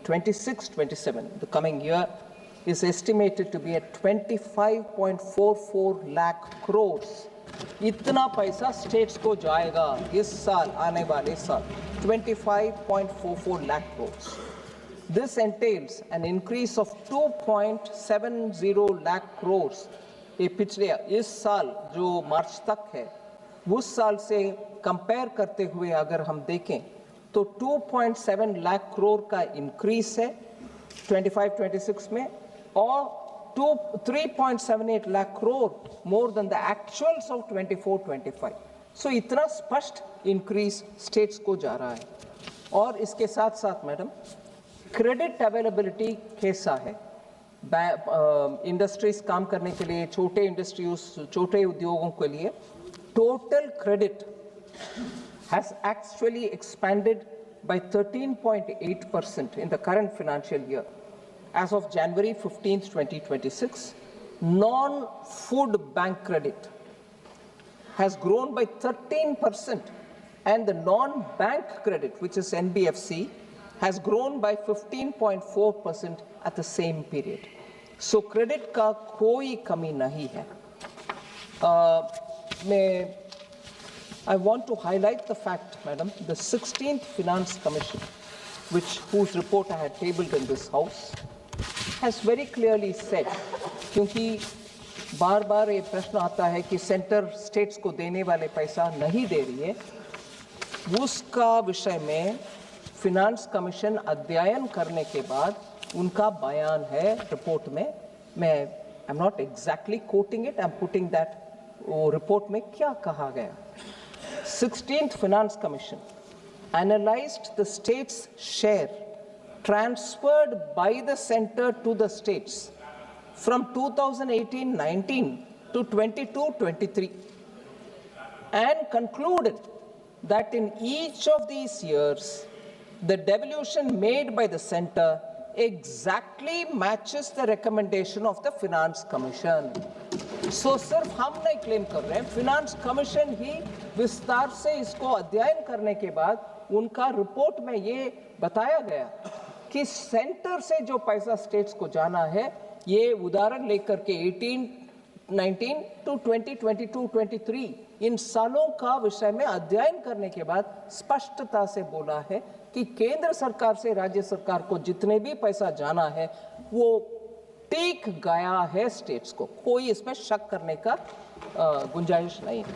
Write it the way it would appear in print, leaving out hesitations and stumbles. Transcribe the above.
26-27, the coming year, is estimated to be at 25.44 lakh crores. इतना पैसा states को जाएगा इस साल, आने वाले साल, 25.44 lakh crores. This entails an increase of 2.70 lakh crores. ये पिछले इस साल जो मार्च तक है, उस साल से कंपेयर करते हुए अगर हम देखें तो 2.7 लाख करोड़ का इंक्रीज है 25-26 में, और 3.78 lakh crore more than the actuals of 24-25. So इतना स्पष्ट इंक्रीज स्टेट्स को जा रहा है. और इसके साथ साथ मैडम क्रेडिट अवेलेबिलिटी कैसा है इंडस्ट्रीज काम करने के लिए, छोटे इंडस्ट्रीज, छोटे उद्योगों के लिए total credit has actually expanded by 13.8% in the current financial year. As of January 15th, 2026, non-food bank credit has grown by 13%, and the non-bank credit, which is NBFC, has grown by 15.4% at the same period. So credit का कोई कमी नहीं है. I want to highlight the fact, madam, the 16th Finance Commission, whose report I had tabled in this house, has very clearly said, क्योंकि बार बार ये प्रश्न आता है कि सेंटर स्टेट्स को देने वाले पैसा नहीं दे रही है, उसका विषय में फिनांस कमीशन अध्ययन करने के बाद उनका बयान है रिपोर्ट में. मैं I am not exactly coating it, I am putting that वो रिपोर्ट में क्या कहा गया. 16th Finance Commission analyzed the state's share transferred by the center to the states from 2018-19 to 22-23 and concluded that in each of these years the devolution made by the center exactly matches the recommendation of the Finance Commission. So सिर्फ हम नहीं claim कर रहे हैं, finance commission ही विस्तार से इसको अध्ययन करने के बाद उनका रिपोर्ट में ये बताया गया कि सेंटर से जो पैसा स्टेट्स को जाना है, ये उदाहरण लेकर के 18-19 to 2022-23 इन सालों का विषय में अध्ययन करने के बाद स्पष्टता से बोला है कि केंद्र सरकार से राज्य सरकार को जितने भी पैसा जाना है वो टिक गया है स्टेट्स को. कोई इसमें शक करने का गुंजाइश नहीं है.